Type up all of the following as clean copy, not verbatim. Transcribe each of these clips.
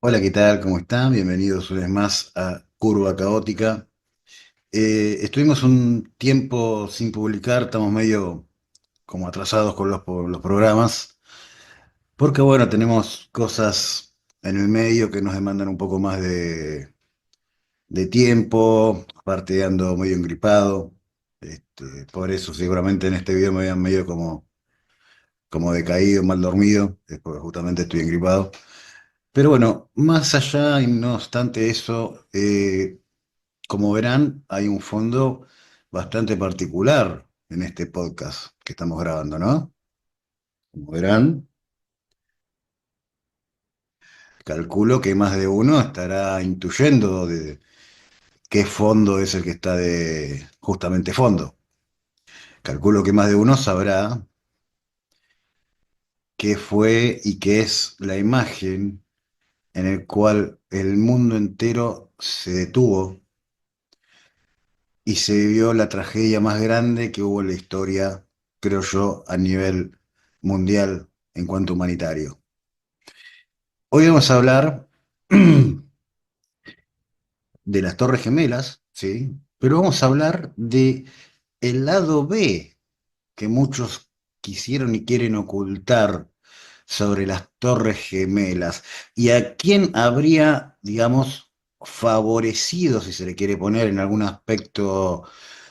Hola, ¿qué tal? ¿Cómo están? Bienvenidos una vez más a Curva Caótica. Estuvimos un tiempo sin publicar, estamos medio como atrasados con los programas, porque bueno, tenemos cosas en el medio que nos demandan un poco más de tiempo, aparte ando medio engripado, por eso seguramente en este video me vean medio como decaído, mal dormido, es porque justamente estoy engripado. Pero bueno, más allá y no obstante eso, como verán, hay un fondo bastante particular en este podcast que estamos grabando, ¿no? Como verán, calculo que más de uno estará intuyendo de qué fondo es el que está de justamente fondo. Calculo que más de uno sabrá qué fue y qué es la imagen en el cual el mundo entero se detuvo y se vivió la tragedia más grande que hubo en la historia, creo yo, a nivel mundial en cuanto humanitario. Hoy vamos a hablar de las Torres Gemelas, ¿sí? Pero vamos a hablar de el lado B que muchos quisieron y quieren ocultar sobre las Torres Gemelas y a quién habría, digamos, favorecido, si se le quiere poner en algún aspecto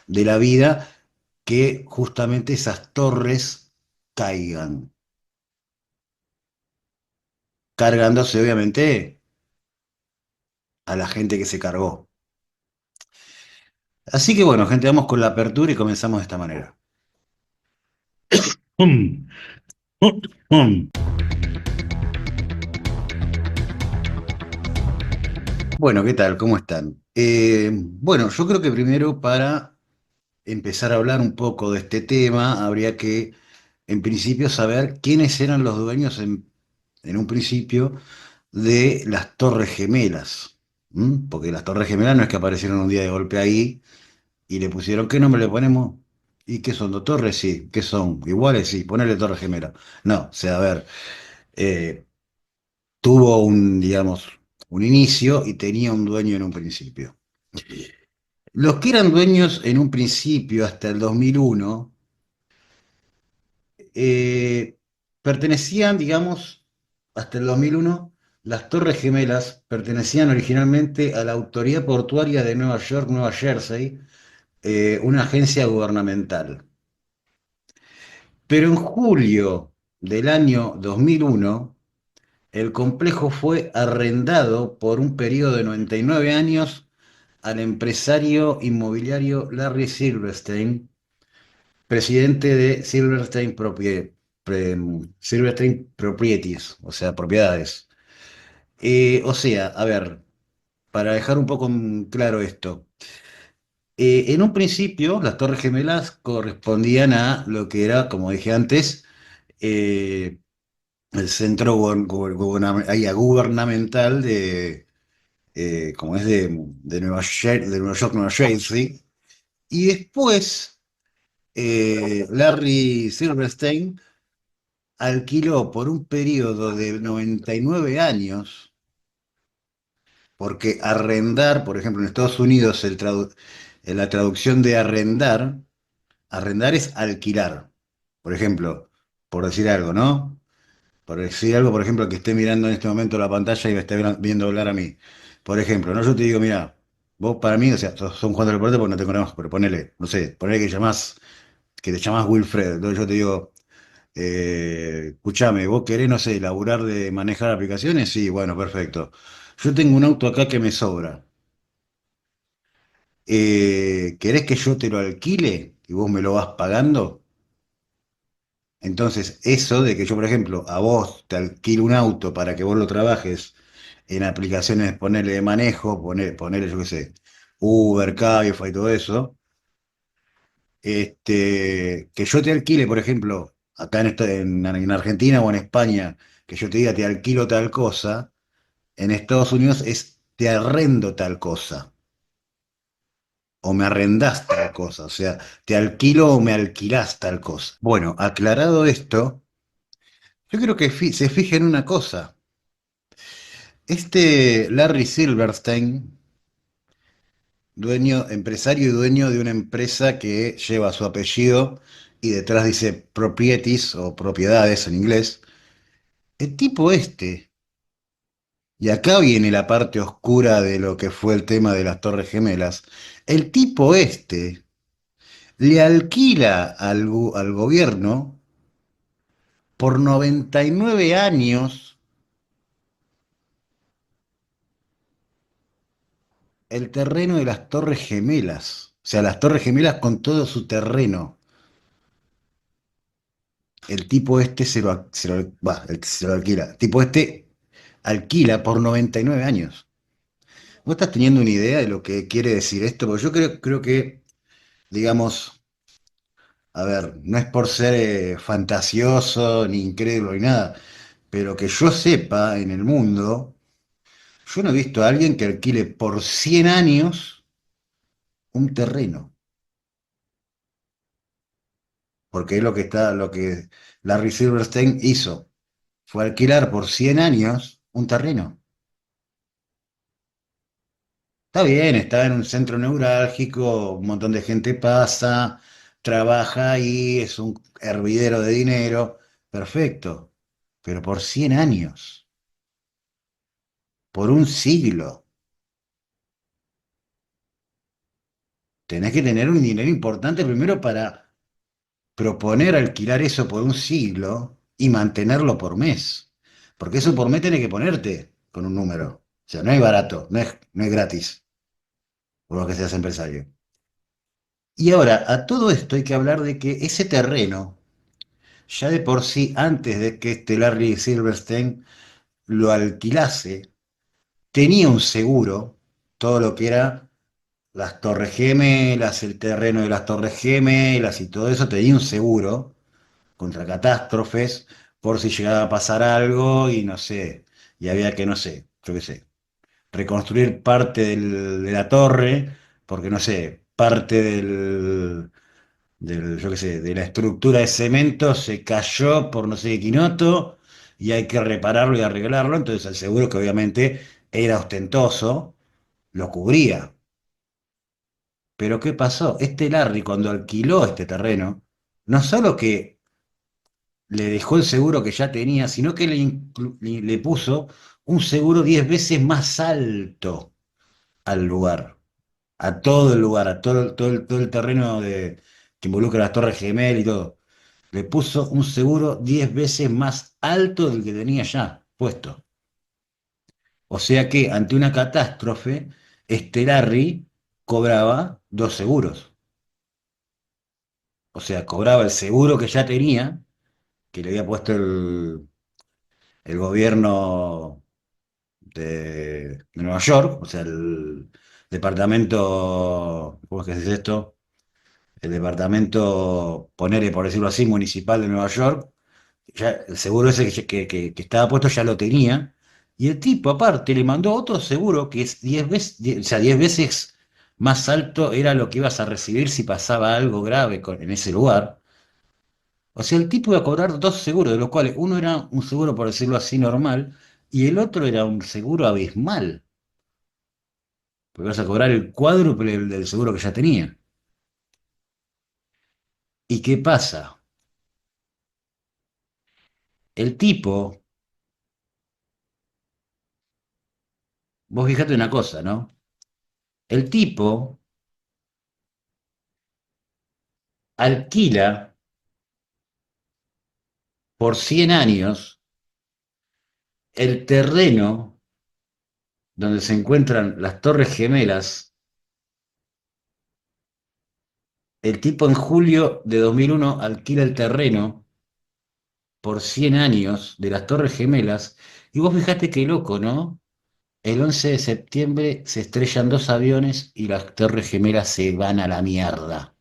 de la vida, que justamente esas torres caigan, cargándose obviamente a la gente que se cargó. Así que bueno, gente, vamos con la apertura y comenzamos de esta manera. Hum, hum, hum. Bueno, ¿qué tal? ¿Cómo están? Bueno, yo creo que primero para empezar a hablar un poco de este tema, habría que, en principio, saber quiénes eran los dueños en un principio de las Torres Gemelas. Porque las Torres Gemelas no es que aparecieron un día de golpe ahí y le pusieron, ¿qué nombre le ponemos? ¿Y qué son? ¿Dos torres? Sí. ¿Qué son? ¿Iguales? Sí. Ponerle Torre Gemela. No, o sea, a ver, eh, tuvo un, digamos, un inicio y tenía un dueño en un principio. Los que eran dueños en un principio hasta el 2001 eh, pertenecían, digamos, hasta el 2001, las Torres Gemelas pertenecían originalmente a la Autoridad Portuaria de Nueva York, Nueva Jersey, una agencia gubernamental. Pero en julio del año 2001, el complejo fue arrendado por un periodo de 99 años al empresario inmobiliario Larry Silverstein, presidente de Silverstein Properties, o sea, propiedades. O sea, a ver, para dejar un poco en claro esto, en un principio las Torres Gemelas correspondían a lo que era, como dije antes, eh, el centro gubernamental como es de Nueva York, Nueva Jersey, y después Larry Silverstein alquiló por un periodo de 99 años, porque arrendar, por ejemplo, en Estados Unidos en la traducción de arrendar, arrendar es alquilar. Por ejemplo, por decir algo, ¿no? Por decir algo, por ejemplo, que esté mirando en este momento la pantalla y me esté viendo hablar a mí. Por ejemplo, ¿no? Yo te digo, mira, vos para mí, o sea, sos un jugador de deporte porque no te conozco, pero ponele, no sé, ponele que te llamás Wilfred. Entonces yo te digo, escuchame, ¿vos querés, no sé, laburar de manejar aplicaciones? Sí, bueno, perfecto. Yo tengo un auto acá que me sobra. ¿Querés que yo te lo alquile y vos me lo vas pagando? Entonces, eso de que yo, por ejemplo, a vos te alquilo un auto para que vos lo trabajes en aplicaciones, ponerle de manejo, ponerle, yo qué sé, Uber, Cabify y todo eso, que yo te alquile, por ejemplo, acá en Argentina o en España, que yo te diga te alquilo tal cosa, en Estados Unidos es te arrendo tal cosa, o me arrendás tal cosa, o sea, te alquilo o me alquilás tal cosa. Bueno, aclarado esto, yo creo que se fije en una cosa. Este Larry Silverstein, dueño, empresario y dueño de una empresa que lleva su apellido y detrás dice properties o propiedades en inglés, el tipo este, y acá viene la parte oscura de lo que fue el tema de las Torres Gemelas, el tipo este le alquila al gobierno por 99 años el terreno de las Torres Gemelas. O sea, las Torres Gemelas con todo su terreno. El tipo este se lo alquila. El tipo este alquila por 99 años. ¿Vos estás teniendo una idea de lo que quiere decir esto? Porque yo creo que, digamos, a ver, no es por ser fantasioso, ni incrédulo, ni nada, pero que yo sepa en el mundo, yo no he visto a alguien que alquile por 100 años un terreno. Porque es lo que Larry Silverstein hizo. Fue alquilar por 100 años un terreno. Está bien, está en un centro neurálgico, un montón de gente pasa, trabaja ahí, es un hervidero de dinero, perfecto. Pero por 100 años, por un siglo, tenés que tener un dinero importante primero para proponer alquilar eso por un siglo y mantenerlo por mes. Porque eso por mes tenés que ponerte con un número. O sea, no es barato, no es gratis, por lo que seas empresario. Y ahora, a todo esto hay que hablar de que ese terreno, ya de por sí, antes de que este Larry Silverstein lo alquilase, tenía un seguro, todo lo que era las Torres Gemelas, el terreno de las Torres Gemelas y todo eso, tenía un seguro contra catástrofes por si llegaba a pasar algo y no sé, y había que, no sé, yo qué sé, reconstruir parte de la torre, porque no sé, parte yo qué sé, de la estructura de cemento se cayó por no sé qué quinoto y hay que repararlo y arreglarlo, entonces el seguro que obviamente era ostentoso, lo cubría. Pero ¿qué pasó? Este Larry cuando alquiló este terreno, no solo que le dejó el seguro que ya tenía, sino que le puso un seguro 10 veces más alto al lugar, a todo el lugar, a todo el terreno que involucra las Torres Gemelas y todo. Le puso un seguro 10 veces más alto del que tenía ya puesto. O sea que ante una catástrofe, este Larry cobraba dos seguros. O sea, cobraba el seguro que ya tenía, que le había puesto el gobierno de Nueva York, o sea, el departamento, ¿cómo es que se dice esto? El departamento, ponele por decirlo así, municipal de Nueva York, ya el seguro ese que estaba puesto ya lo tenía, y el tipo aparte le mandó otro seguro que es 10 veces, o sea, 10 veces más alto era lo que ibas a recibir si pasaba algo grave en ese lugar. O sea, el tipo iba a cobrar dos seguros, de los cuales uno era un seguro, por decirlo así, normal, y el otro era un seguro abismal, porque vas a cobrar el cuádruple del seguro que ya tenía. ¿Y qué pasa? El tipo, vos fijate una cosa, ¿no? El tipo alquila por 100 años el terreno donde se encuentran las Torres Gemelas. El tipo en julio de 2001 alquila el terreno por 100 años de las Torres Gemelas. Y vos fijate qué loco, ¿no? El 11 de septiembre se estrellan dos aviones y las Torres Gemelas se van a la mierda.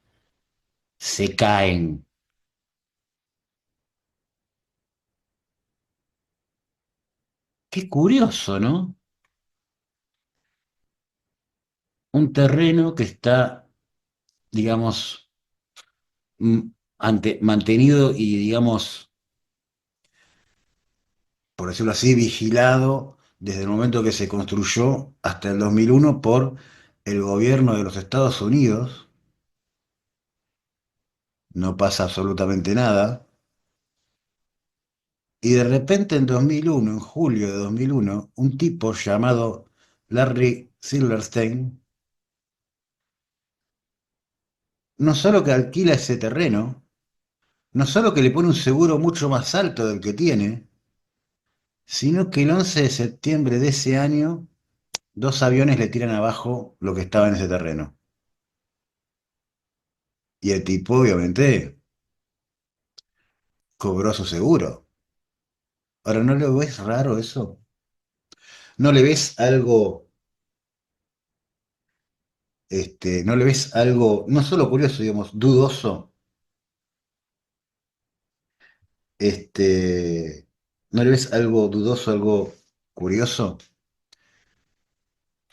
Se caen. Qué curioso, ¿no? Un terreno que está, digamos, mantenido y, digamos, por decirlo así, vigilado desde el momento que se construyó hasta el 2001 por el gobierno de los Estados Unidos, no pasa absolutamente nada, y de repente en 2001, en julio de 2001, un tipo llamado Larry Silverstein, no solo que alquila ese terreno, no solo que le pone un seguro mucho más alto del que tiene, sino que el 11 de septiembre de ese año, dos aviones le tiran abajo lo que estaba en ese terreno. Y el tipo, obviamente, cobró su seguro. Ahora, ¿no le ves raro eso? ¿No le ves algo, no le ves algo, no solo curioso, digamos, dudoso? ¿No le ves algo dudoso, algo curioso?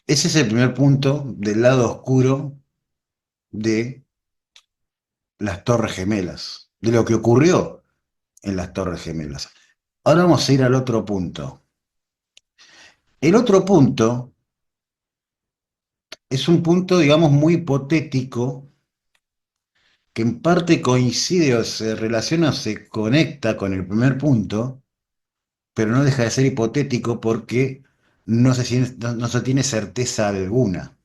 Ese es el primer punto del lado oscuro de las Torres Gemelas, de lo que ocurrió en las Torres Gemelas. Ahora vamos a ir al otro punto. El otro punto es un punto, digamos, muy hipotético, que en parte coincide o se relaciona o se conecta con el primer punto, pero no deja de ser hipotético porque no se tiene certeza alguna.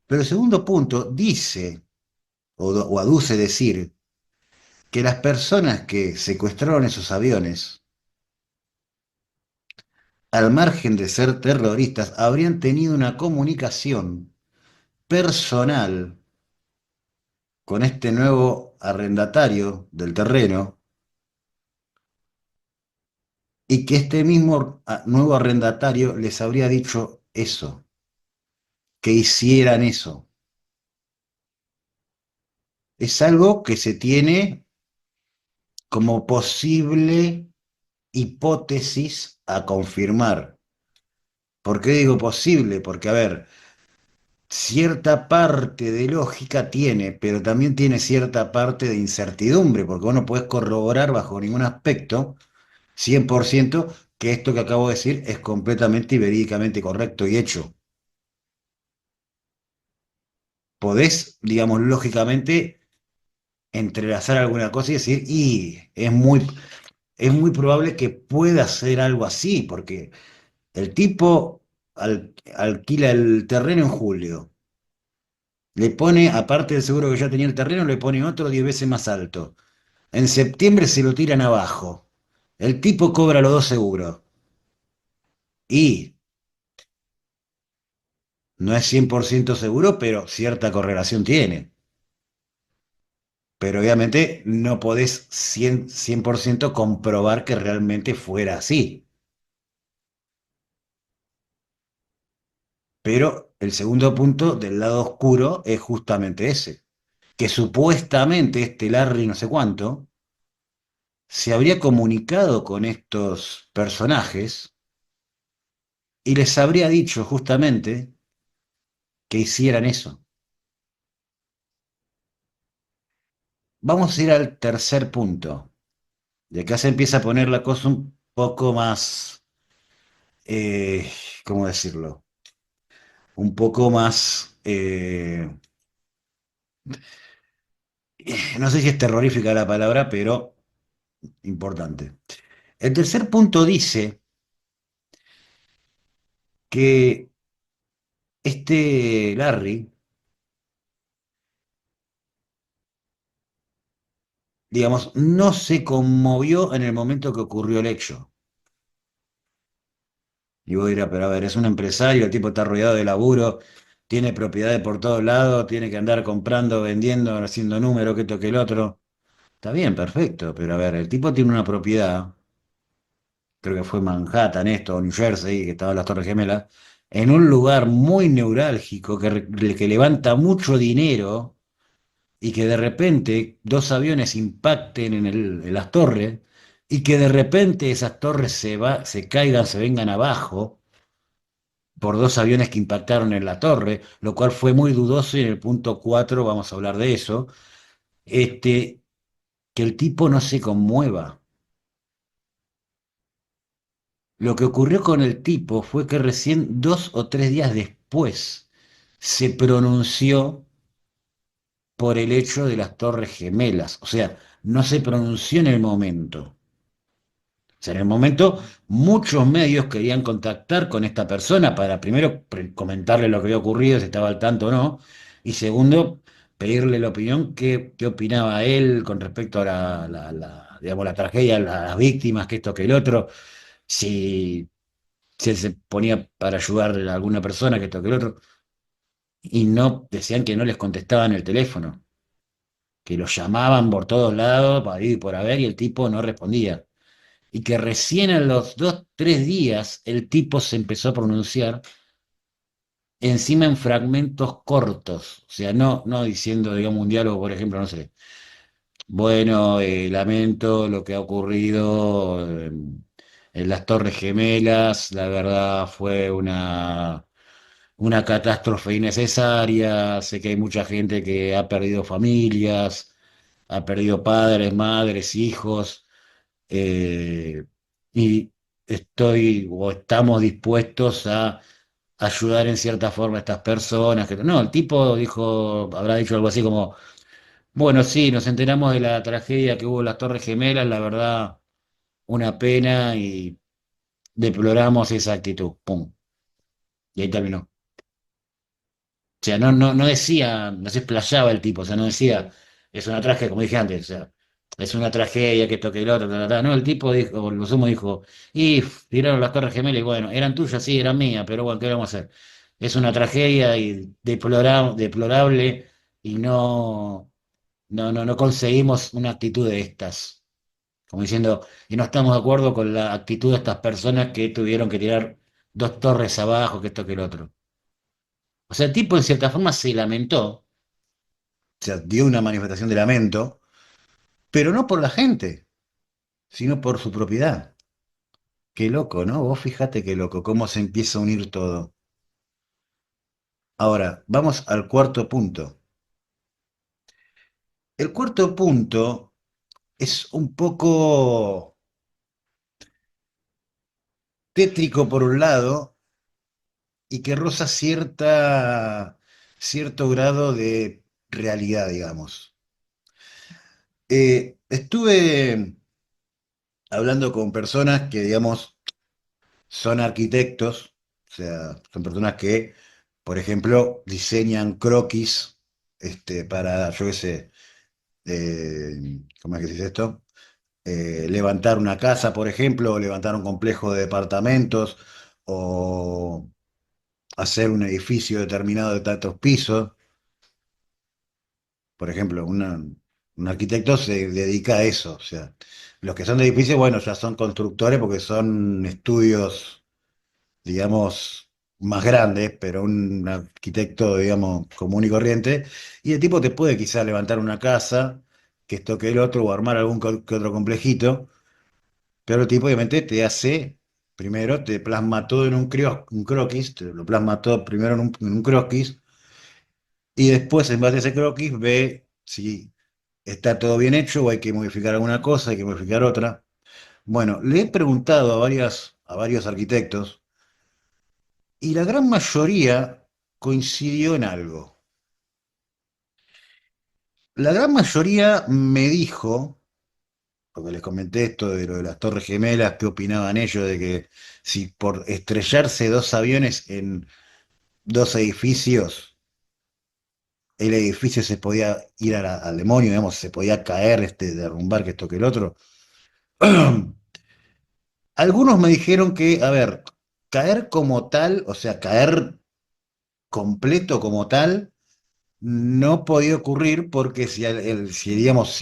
Pero el segundo punto dice o aduce decir que las personas que secuestraron esos aviones, al margen de ser terroristas, habrían tenido una comunicación personal con este nuevo arrendatario del terreno y que este mismo nuevo arrendatario les habría dicho eso, que hicieran eso. Es algo que se tiene como posible hipótesis a confirmar. ¿Por qué digo posible? Porque, a ver, cierta parte de lógica tiene, pero también tiene cierta parte de incertidumbre, porque vos no podés corroborar bajo ningún aspecto 100% que esto que acabo de decir es completamente y verídicamente correcto y hecho. Podés, digamos, lógicamente entrelazar alguna cosa y decir, y es muy probable que pueda ser algo así, porque el tipo alquila el terreno en julio, le pone, aparte del seguro que ya tenía el terreno, le pone otro 10 veces más alto. En septiembre se lo tiran abajo. El tipo cobra los dos seguros. Y no es 100% seguro, pero cierta correlación tiene. Pero obviamente no podés 100% comprobar que realmente fuera así. Pero el segundo punto del lado oscuro es justamente ese, que supuestamente este Larry no sé cuánto se habría comunicado con estos personajes y les habría dicho justamente que hicieran eso. Vamos a ir al tercer punto. Y acá se empieza a poner la cosa un poco más, eh, ¿cómo decirlo? Un poco más, no sé si es terrorífica la palabra, pero importante. El tercer punto dice que este Larry, digamos, no se conmovió en el momento que ocurrió el hecho. Y vos dirás, pero a ver, es un empresario, el tipo está rodeado de laburo, tiene propiedades por todos lados, tiene que andar comprando, vendiendo, haciendo números, que esto, que el otro. Está bien, perfecto, pero a ver, el tipo tiene una propiedad, creo que fue Manhattan esto, o New Jersey, que estaba en las Torres Gemelas, en un lugar muy neurálgico que levanta mucho dinero y que de repente dos aviones impacten en las torres y que de repente esas torres se caigan, se vengan abajo por dos aviones que impactaron en la torre, lo cual fue muy dudoso y en el punto 4 vamos a hablar de eso, que el tipo no se conmueva. Lo que ocurrió con el tipo fue que recién 2 o 3 días después se pronunció por el hecho de las Torres Gemelas. O sea, no se pronunció en el momento. O sea, en el momento muchos medios querían contactar con esta persona para primero comentarle lo que había ocurrido, si estaba al tanto o no, y segundo, pedirle la opinión, qué opinaba él con respecto a digamos, la tragedia, las víctimas, que esto, que el otro, si, si él se ponía para ayudar a alguna persona, que esto, que el otro, y no decían que no les contestaban el teléfono, que lo llamaban por todos lados para ir y por haber y el tipo no respondía. Y que recién a los 2, 3 días el tipo se empezó a pronunciar encima en fragmentos cortos, o sea, no diciendo, digamos, un diálogo, por ejemplo, no sé, bueno, lamento lo que ha ocurrido en las Torres Gemelas, la verdad fue una catástrofe innecesaria, sé que hay mucha gente que ha perdido familias, ha perdido padres, madres, hijos. eh, y estoy o estamos dispuestos a ayudar en cierta forma a estas personas. No, el tipo dijo, habrá dicho algo así como, bueno, sí, nos enteramos de la tragedia que hubo en las Torres Gemelas, la verdad, una pena y deploramos esa actitud. Pum. Y ahí terminó. O sea, no decía, no se explayaba el tipo, o sea, no decía, es una tragedia, como dije antes, o sea, es una tragedia que esto que el otro, ta, ta, ta. No, el tipo dijo, lo sumo dijo, y tiraron las Torres Gemelas y bueno, eran tuyas, sí, eran mías, pero bueno, ¿qué vamos a hacer? Es una tragedia y deplorable y no conseguimos una actitud de estas. Como diciendo, y no estamos de acuerdo con la actitud de estas personas que tuvieron que tirar 2 torres abajo, que esto que el otro. O sea, el tipo en cierta forma se lamentó, o sea, dio una manifestación de lamento, pero no por la gente, sino por su propiedad. Qué loco, ¿no? Vos fíjate qué loco, cómo se empieza a unir todo. Ahora, vamos al cuarto punto. El cuarto punto es un poco tétrico por un lado y que roza cierto grado de realidad, digamos. Estuve hablando con personas que, digamos, son arquitectos, o sea, son personas que, por ejemplo, diseñan croquis, para, yo qué sé, ¿cómo es que se dice esto? Levantar una casa, por ejemplo, o levantar un complejo de departamentos, o hacer un edificio determinado de tantos pisos. Por ejemplo, un arquitecto se dedica a eso. O sea, los que son de edificios, bueno, ya son constructores porque son estudios, digamos, más grandes, pero un arquitecto, digamos, común y corriente. Y el tipo te puede quizás levantar una casa, que esto que el otro, o armar algún que otro complejito, pero el tipo obviamente te hace, primero te plasma todo en un croquis, te lo plasma todo primero en un croquis, y después en base a ese croquis ve si está todo bien hecho o hay que modificar alguna cosa, hay que modificar otra. Bueno, le he preguntado a varios arquitectos y la gran mayoría coincidió en algo. La gran mayoría me dijo, porque les comenté esto de lo de las Torres Gemelas, qué opinaban ellos de que si por estrellarse dos aviones en dos edificios, el edificio se podía ir al demonio, digamos, se podía caer, derrumbar, que esto que el otro. Algunos me dijeron que, a ver, caer como tal, o sea, caer completo como tal, no podía ocurrir porque si digamos,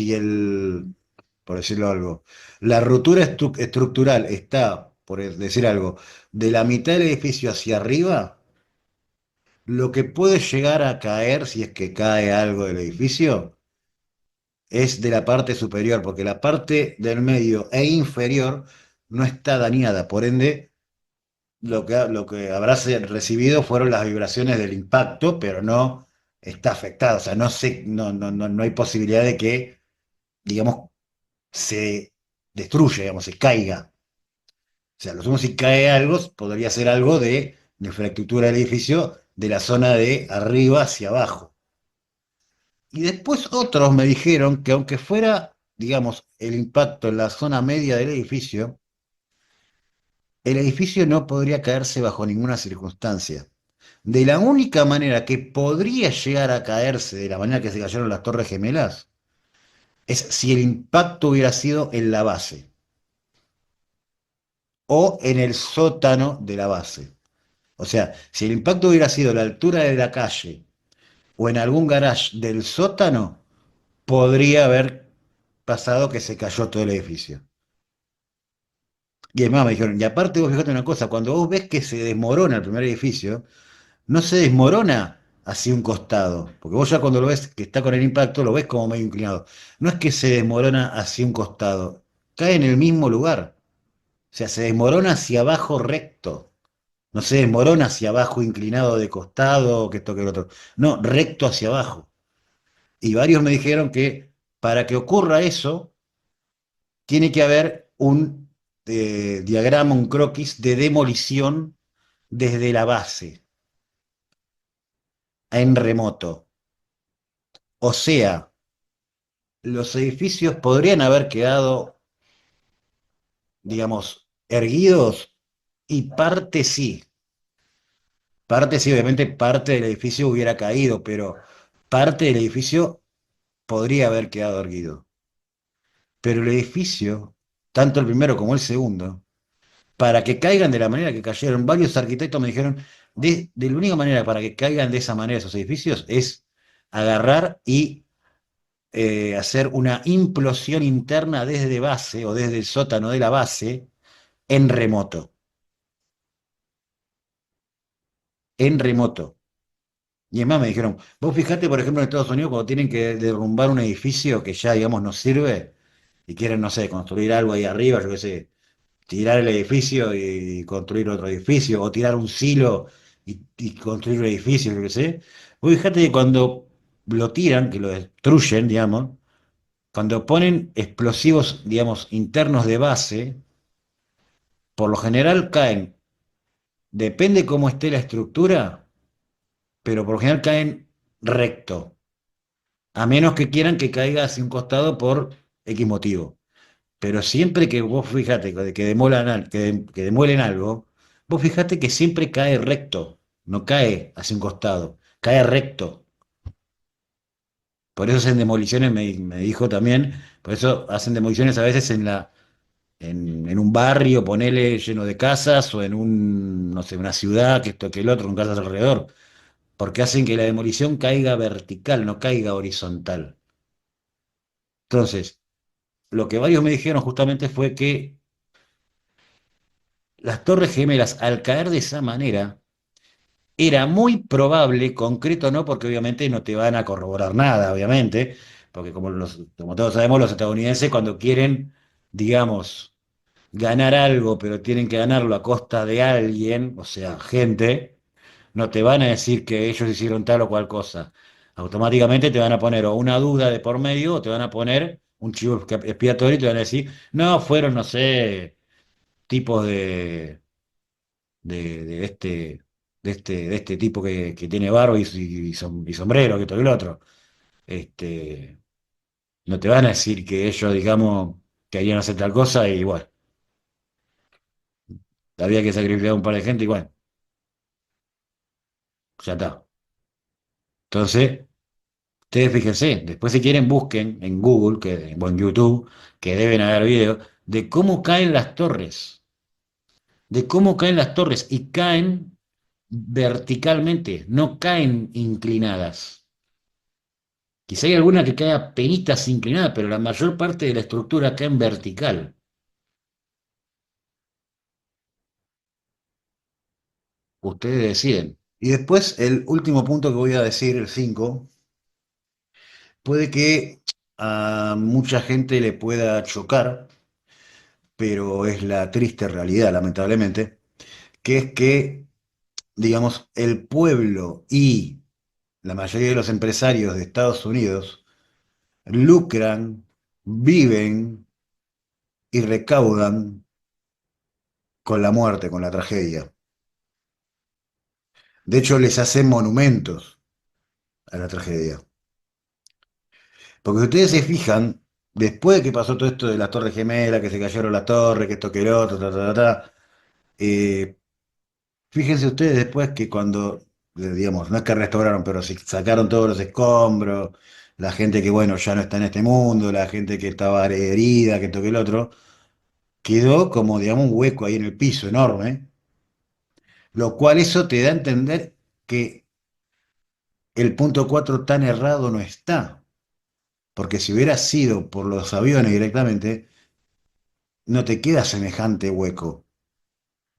por decirlo algo, la ruptura estructural está, por decir algo, de la mitad del edificio hacia arriba, lo que puede llegar a caer, si es que cae algo del edificio, es de la parte superior, porque la parte del medio e inferior no está dañada, por ende lo que habrás recibido fueron las vibraciones del impacto, pero no está afectado. O sea, no hay posibilidad de que, digamos, se destruya, digamos, se caiga. O sea, lo sumo si cae algo, podría ser algo de la infraestructura del edificio de la zona de arriba hacia abajo. Y después otros me dijeron que aunque fuera, digamos, el impacto en la zona media del edificio, el edificio no podría caerse bajo ninguna circunstancia. De la única manera que podría llegar a caerse de la manera que se cayeron las Torres Gemelas es si el impacto hubiera sido en la base o en el sótano de la base. O sea, si el impacto hubiera sido a la altura de la calle o en algún garage del sótano, podría haber pasado que se cayó todo el edificio. Y además me dijeron, y aparte vos fíjate una cosa, cuando vos ves que se desmorona el primer edificio, no se desmorona hacia un costado, porque vos ya cuando lo ves que está con el impacto, lo ves como medio inclinado. No es que se desmorona hacia un costado, cae en el mismo lugar. O sea, se desmorona hacia abajo recto. No se desmorona hacia abajo inclinado de costado, que esto que el otro. No, recto hacia abajo. Y varios me dijeron que para que ocurra eso, tiene que haber un diagrama, un croquis de demolición desde la base, en remoto. O sea, los edificios podrían haber quedado, digamos, erguidos y parte sí, obviamente parte del edificio hubiera caído, pero parte del edificio podría haber quedado erguido. Pero el edificio, tanto el primero como el segundo, para que caigan de la manera que cayeron, varios arquitectos me dijeron, de la única manera para que caigan de esa manera esos edificios es agarrar y hacer una implosión interna desde base o desde el sótano de la base en remoto, en remoto. Y es más, me dijeron, vos fijate, por ejemplo, en Estados Unidos, cuando tienen que derrumbar un edificio que ya, digamos, no sirve y quieren, no sé, construir algo ahí arriba, yo qué sé, tirar el edificio y construir otro edificio, o tirar un silo y construir un edificio, yo qué sé. Vos fijate que cuando lo tiran, que lo destruyen, digamos, cuando ponen explosivos, digamos, internos de base, por lo general caen, depende cómo esté la estructura, pero por lo general caen recto, a menos que quieran que caiga hacia un costado por X motivo. Pero siempre que vos fíjate que demolan, que demuelen algo, vos fíjate que siempre cae recto, no cae hacia un costado, cae recto. Por eso hacen demoliciones, me dijo también, por eso hacen demoliciones a veces en un barrio, ponele lleno de casas, o en un, no sé, una ciudad, que esto que el otro, con casas alrededor, porque hacen que la demolición caiga vertical, no caiga horizontal. Entonces, lo que varios me dijeron justamente fue que las Torres Gemelas, al caer de esa manera, era muy probable, concreto no, porque obviamente no te van a corroborar nada, obviamente, porque como todos sabemos, los estadounidenses cuando quieren, digamos, ganar algo, pero tienen que ganarlo a costa de alguien, o sea, gente, no te van a decir que ellos hicieron tal o cual cosa. Automáticamente te van a poner o una duda de por medio o te van a poner un chivo expiatorio y te van a decir, no, fueron, no sé, tipos de este tipo que tiene barba y sombrero, que todo el otro. Este, no te van a decir que ellos, digamos, querían hacer tal cosa y bueno, había que sacrificar a un par de gente y bueno, ya está. Entonces, ustedes fíjense, después si quieren busquen en Google o en YouTube, que deben haber videos, de cómo caen las torres, de cómo caen las torres y caen verticalmente, no caen inclinadas. Quizá hay alguna que cae a penitas inclinada, pero la mayor parte de la estructura cae en vertical. Ustedes deciden. Y después, el último punto que voy a decir, el 5 puede que a mucha gente le pueda chocar, pero es la triste realidad, lamentablemente, que es que, digamos, el pueblo y la mayoría de los empresarios de Estados Unidos lucran, viven y recaudan con la muerte, con la tragedia. De hecho, les hacen monumentos a la tragedia. Porque si ustedes se fijan, después de que pasó todo esto de las Torres Gemelas, que se cayeron las torres, que esto que lo otro, ta, ta, ta, ta, eh, fíjense ustedes después que cuando, digamos, no es que restauraron, pero sí sacaron todos los escombros, la gente que, bueno, ya no está en este mundo, la gente que estaba herida, que esto que el otro, quedó como, digamos, un hueco ahí en el piso enorme, lo cual eso te da a entender que el punto 4 tan errado no está, porque si hubiera sido por los aviones directamente, no te queda semejante hueco.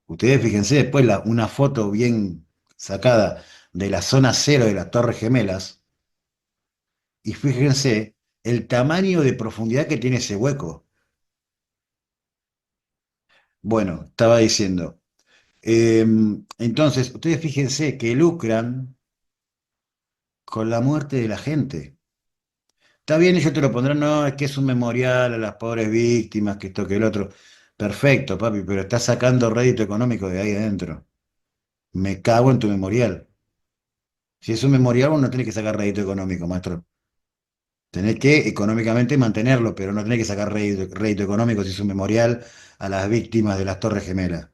Ustedes fíjense después una foto bien sacada de la zona cero de las Torres Gemelas y fíjense el tamaño de profundidad que tiene ese hueco. Bueno, estaba diciendo. Entonces, ustedes fíjense que lucran con la muerte de la gente. Está bien, ellos te lo pondrán, no, es que es un memorial a las pobres víctimas, que esto, que el otro. Perfecto, papi, pero estás sacando rédito económico de ahí adentro. Me cago en tu memorial. Si es un memorial, uno no tiene que sacar rédito económico, maestro. Tenés que económicamente mantenerlo, pero no tenés que sacar rédito económico si es un memorial a las víctimas de las Torres Gemelas.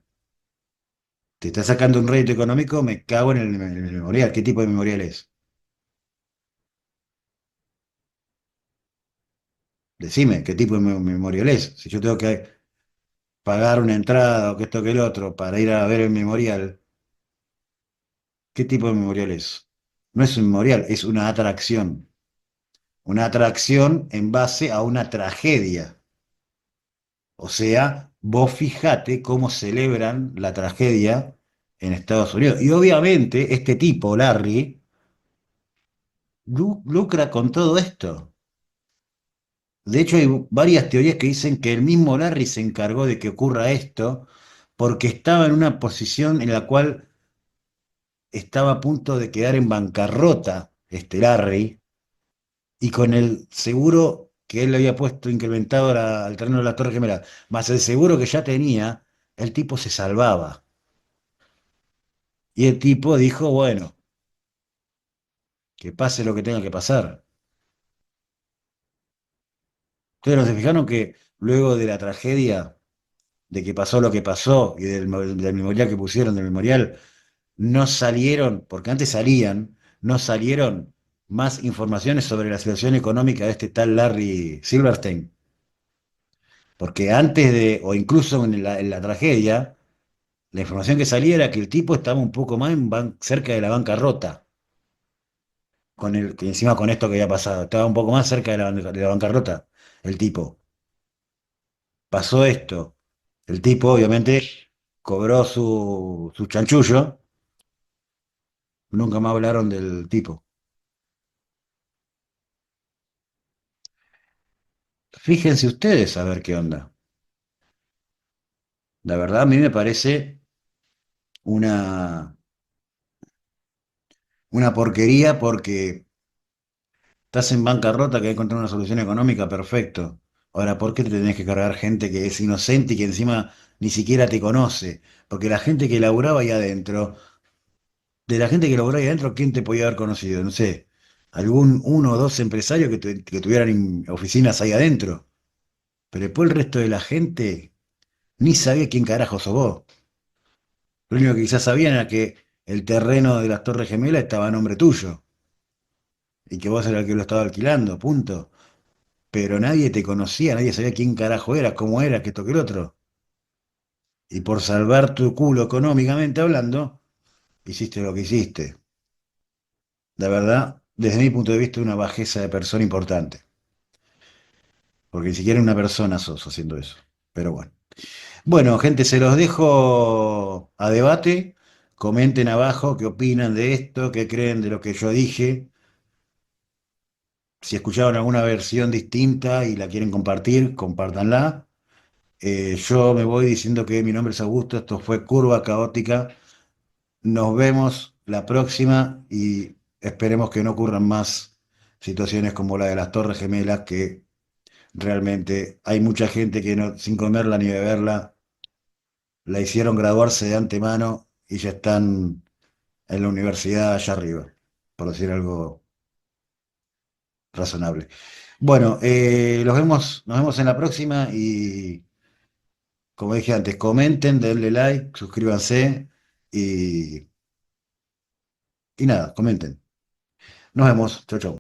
Te está sacando un rédito económico, me cago en el memorial. ¿Qué tipo de memorial es? Decime, ¿qué tipo de memorial es? Si yo tengo que pagar una entrada o que esto que el otro para ir a ver el memorial, ¿qué tipo de memorial es? No es un memorial, es una atracción. Una atracción en base a una tragedia. O sea, vos fijate cómo celebran la tragedia en Estados Unidos. Y obviamente este tipo, Larry, lucra con todo esto. De hecho, hay varias teorías que dicen que el mismo Larry se encargó de que ocurra esto porque estaba en una posición en la cual estaba a punto de quedar en bancarrota este Larry y con el seguro que él le había puesto incrementado al terreno de la Torre Gemela, más el seguro que ya tenía, el tipo se salvaba. Y el tipo dijo, bueno, que pase lo que tenga que pasar. Ustedes no se fijaron que luego de la tragedia, de que pasó lo que pasó y del memorial que pusieron, del memorial, no salieron, porque antes salían, no salieron más informaciones sobre la situación económica de este tal Larry Silverstein. Porque antes de, o incluso en la tragedia, la información que salía era que el tipo estaba un poco más cerca de la bancarrota, que encima con esto que había pasado, estaba un poco más cerca de la bancarrota, el tipo. Pasó esto. El tipo, obviamente, cobró su chanchullo, nunca más hablaron del tipo. Fíjense ustedes a ver qué onda. La verdad, a mí me parece una, una porquería porque estás en bancarrota, que hay que encontrar una solución económica, perfecto. Ahora, ¿por qué te tenés que cargar gente que es inocente y que encima ni siquiera te conoce? Porque la gente que laburaba ahí adentro, de la gente que laburaba ahí adentro, ¿quién te podía haber conocido? No sé, algún uno o dos empresarios que tuvieran oficinas ahí adentro. Pero después el resto de la gente ni sabía quién carajo sos vos. Lo único que quizás sabían era que el terreno de las Torres Gemelas estaba a nombre tuyo y que vos eras el que lo estaba alquilando, punto. Pero nadie te conocía, nadie sabía quién carajo era, cómo era, que esto que el otro. Y por salvar tu culo económicamente hablando, hiciste lo que hiciste. La verdad, desde mi punto de vista, una bajeza de persona importante. Porque ni siquiera una persona sos haciendo eso. Pero bueno. Bueno, gente, se los dejo a debate. Comenten abajo qué opinan de esto, qué creen de lo que yo dije. Si escucharon alguna versión distinta y la quieren compartir, compártanla. Yo me voy diciendo que mi nombre es Augusto, esto fue Curva Caótica. Nos vemos la próxima y esperemos que no ocurran más situaciones como la de las Torres Gemelas, que realmente hay mucha gente que no, sin comerla ni beberla la hicieron graduarse de antemano y ya están en la universidad allá arriba, por decir algo razonable. Bueno, nos vemos en la próxima y como dije antes, comenten, denle like, suscríbanse y, y nada, comenten. Nos vemos. Chau, chau.